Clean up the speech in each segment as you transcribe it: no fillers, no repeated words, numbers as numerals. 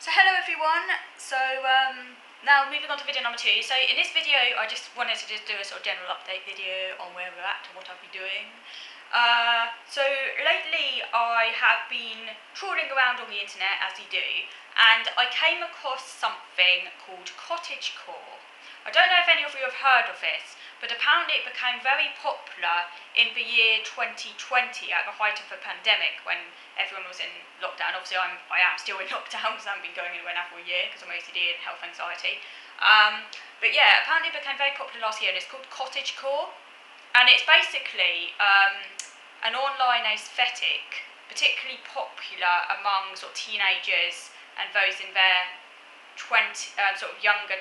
So hello everyone, now moving on to video number 2. So in this video I just wanted to do a sort of general update video on where we're at and what I've been doing. So lately I have been trawling around on the internet as you do, and I came across something called Cottagecore. I don't know if any of you have heard of it, but apparently it became very popular in the year 2020 at the height of the pandemic when everyone was in lockdown. Obviously I am still in lockdown because I haven't been going anywhere now for a year because I'm OCD and health anxiety. But yeah, apparently it became very popular last year and it's called Cottagecore. And it's basically an online aesthetic, particularly popular among sort of teenagers and those in their sort of younger,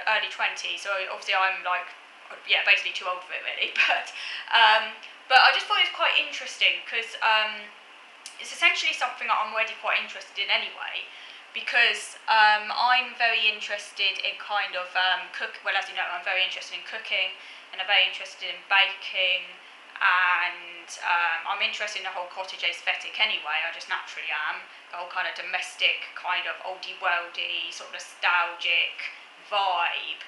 early 20s. So obviously I'm like, yeah, basically too old for it really. But I just thought it was quite interesting because it's essentially something that I'm already quite interested in anyway. Because I'm very interested in kind of well, as you know, I'm very interested in cooking and I'm very interested in baking, and I'm interested in the whole cottage aesthetic anyway. I just naturally am. The whole kind of domestic, kind of oldie worldy, sort of nostalgic vibe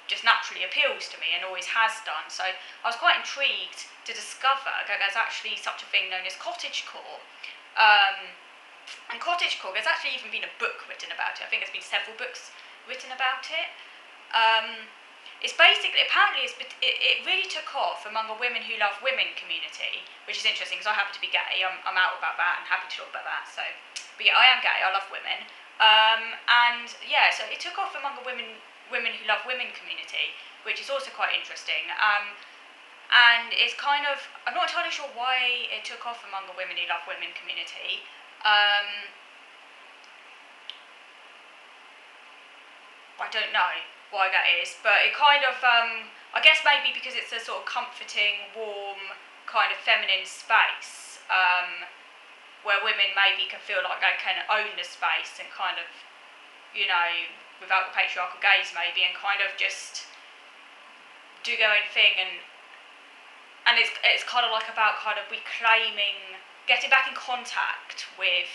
just naturally appeals to me and always has done. So I was quite intrigued to discover that there's actually such a thing known as cottagecore. And cottagecore, there's actually even been a book written about it. I think there's been several books written about it. It's basically, apparently, it really took off among the women who love women community, which is interesting because I happen to be gay. I'm out about that and happy to talk about that. So, but yeah, I am gay. I love women. And yeah, so it took off among the women who love women community, which is also quite interesting. And it's kind of, I'm not entirely sure why it took off among the women who love women community. I don't know why that is, but it kind of, I guess maybe because it's a sort of comforting, warm, kind of feminine space, where women maybe can feel like they can own the space and kind of, you know, without the patriarchal gaze maybe, and kind of just do their own thing, and it's kind of like about kind of reclaiming, getting back in contact with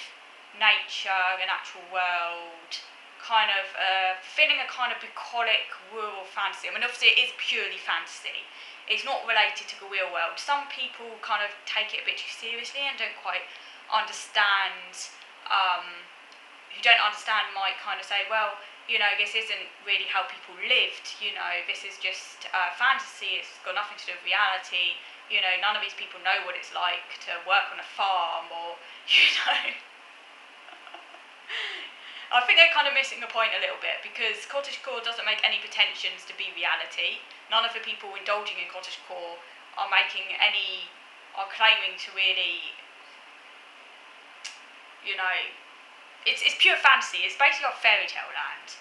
nature, the natural world, kind of feeling a kind of bucolic rural fantasy. I mean, obviously it is purely fantasy. It's not related to the real world. Some people kind of take it a bit too seriously and don't quite understand, who don't understand might kind of say, well, you know, this isn't really how people lived, you know, this is just fantasy, it's got nothing to do with reality, you know, none of these people know what it's like to work on a farm, or, you know. I think they're kind of missing the point a little bit, because cottagecore doesn't make any pretensions to be reality. None of the people indulging in cottagecore are claiming to really, you know, it's pure fantasy. It's basically like fairy tale land.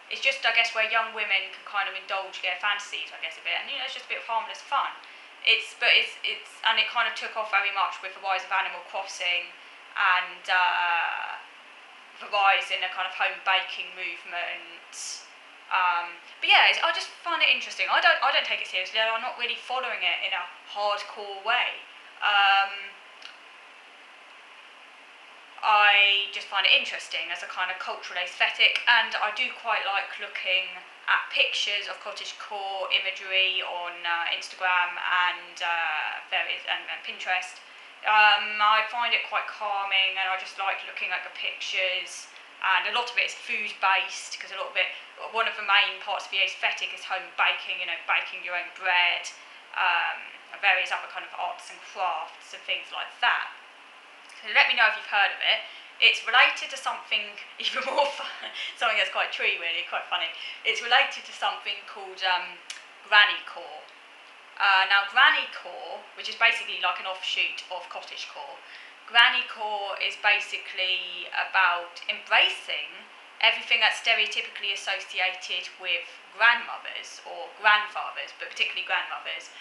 It's just, I guess, where young women can kind of indulge their fantasies, I guess, a bit, and you know, it's just a bit of harmless fun. And it kind of took off very much with the rise of Animal Crossing and the rise in a kind of home baking movement. But yeah, I just find it interesting. I don't take it seriously. I'm not really following it in a hardcore way. I just find it interesting as a kind of cultural aesthetic, and I do quite like looking at pictures of cottagecore imagery on Instagram and Pinterest. I find it quite calming, and I just like looking at the pictures, and a lot of it is food based, because one of the main parts of the aesthetic is home baking, you know, baking your own bread, various other kind of arts and crafts and things like that. So let me know if you've heard of it. It's related to something even more fun, something that's quite true really, quite funny. It's related to something called grannycore. Now grannycore, which is basically like an offshoot of cottagecore, grannycore is basically about embracing everything that's stereotypically associated with grandmothers or grandfathers, but particularly grandmothers.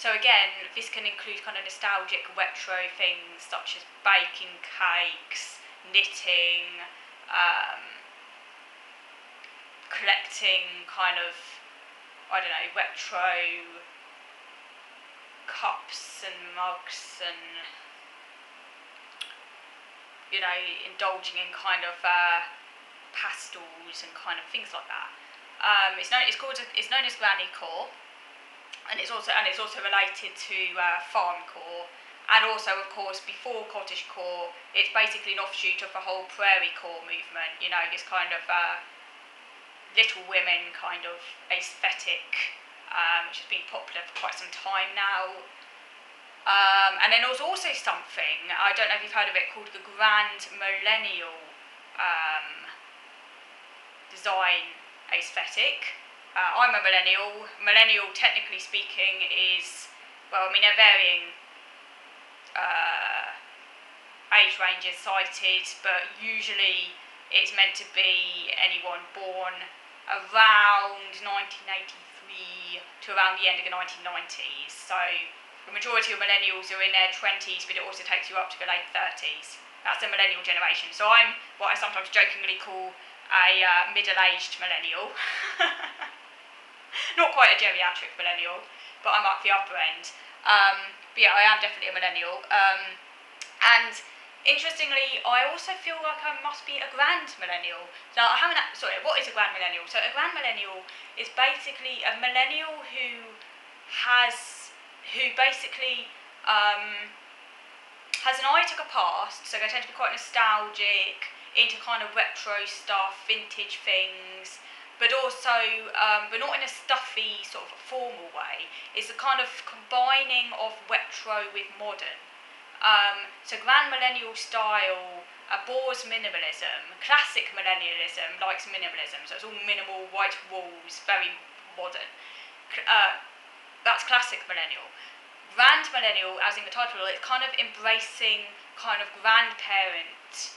So again, this can include kind of nostalgic retro things such as baking cakes, knitting, collecting kind of, I don't know, retro cups and mugs and you know, indulging in kind of pastels and kind of things like that. It's known as Grannycore, and it's also related to farmcore, and also of course before cottagecore, it's basically an offshoot of the whole prairie core movement. You know, this kind of Little Women kind of aesthetic, which has been popular for quite some time now. And then there was also something, I don't know if you've heard of it, called the Grand Millennial design aesthetic. I'm a millennial. Millennial, technically speaking, is, well, I mean, they're varying age ranges cited, but usually it's meant to be anyone born around 1983 to around the end of the 1990s. So the majority of millennials are in their 20s, but it also takes you up to the late 30s. That's the millennial generation. So I'm what I sometimes jokingly call a middle-aged millennial. Not quite a geriatric millennial, but I'm up the upper end. But yeah, I am definitely a millennial. And interestingly, I also feel like I must be a grand millennial. Now, what is a grand millennial? So a grand millennial is basically a millennial who basically has an eye to the past, so they tend to be quite nostalgic, into kind of retro stuff, vintage things, but also, but not in a stuffy sort of formal way. It's a kind of combining of retro with modern. So grand millennial style abhors minimalism. Classic millennialism likes minimalism, so it's all minimal, white walls, very modern. That's classic millennial. Grand millennial, as in the title, it's kind of embracing kind of grandparent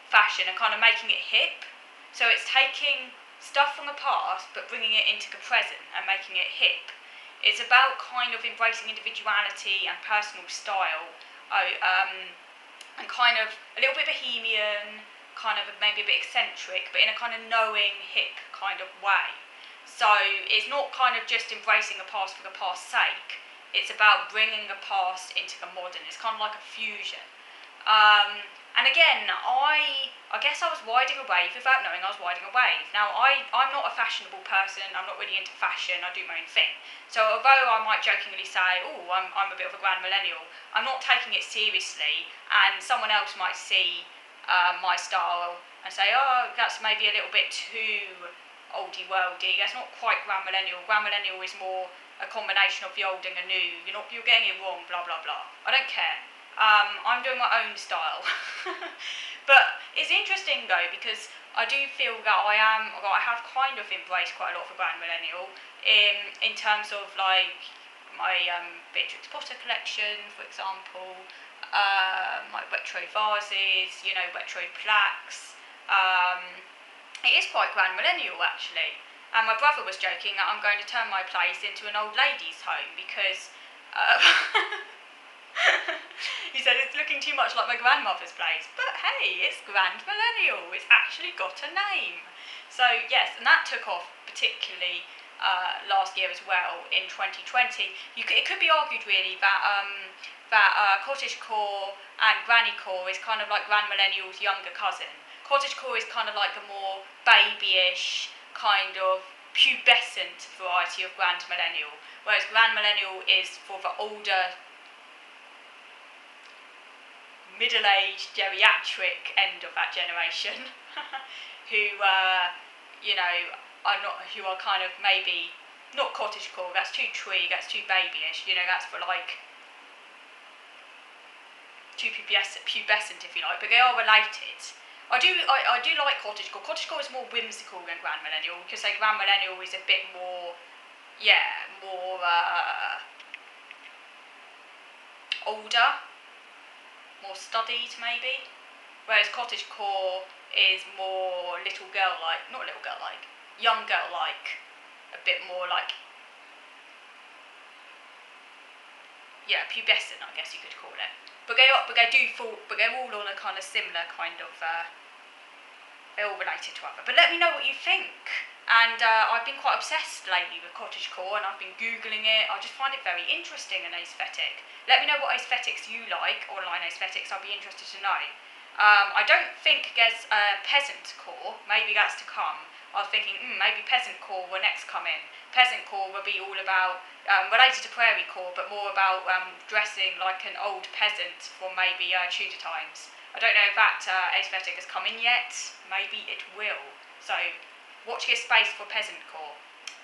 fashion and kind of making it hip. So it's taking stuff from the past but bringing it into the present and making it hip. It's about kind of embracing individuality and personal style, and kind of a little bit bohemian, kind of maybe a bit eccentric, but in a kind of knowing, hip kind of way. So it's not kind of just embracing the past for the past's sake. It's about bringing the past into the modern. It's kind of like a fusion. And again, I guess I was riding a wave without knowing I was riding a wave. Now, I'm not a fashionable person. I'm not really into fashion. I do my own thing. So although I might jokingly say, oh, I'm a bit of a grand millennial, I'm not taking it seriously. And someone else might see my style and say, oh, that's maybe a little bit too oldie worldy. That's not quite grand millennial. Grand millennial is more a combination of the old and the new. You're getting it wrong, blah blah blah. I don't care. I'm doing my own style. But it's interesting though, because I do feel that I have kind of embraced quite a lot of the grand millennial in terms of like my Beatrix Potter collection, for example, my retro vases, retro plaques. It is quite grand millennial actually. And my brother was joking that I'm going to turn my place into an old ladies' home because he said it's looking too much like my grandmother's place. But hey, it's Grand Millennial. It's actually got a name. So yes, and that took off particularly last year as well in 2020. It could be argued really that Cottagecore and Grannycore is kind of like Grand Millennial's younger cousin. Cottagecore is kind of like the more babyish, kind of pubescent variety of Grand Millennial, whereas Grand Millennial is for the older, middle-aged, geriatric end of that generation, who are kind of maybe not cottagecore. That's too twee. That's too babyish. That's for like too pubescent, if you like. But they are related. I do like cottagecore. Cottagecore is more whimsical than Grand Millennial, because say Grand Millennial is a bit more, older, more studied maybe. Whereas cottagecore is more young girl-like, a bit more like, pubescent, I guess you could call it. But they're all on a kind of similar kind of, they're all related to other. But let me know what you think. And I've been quite obsessed lately with cottagecore, and I've been Googling it. I just find it very interesting and aesthetic. Let me know what aesthetics you like, online aesthetics. I'd be interested to know. I don't think there's peasant core, maybe that's to come. I was thinking maybe peasant core will next come in. Peasant core will be all about, related to prairie core, but more about dressing like an old peasant from maybe Tudor times. I don't know if that aesthetic has come in yet, maybe it will. So watch this space for peasant core.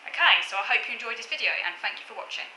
Okay, so I hope you enjoyed this video and thank you for watching.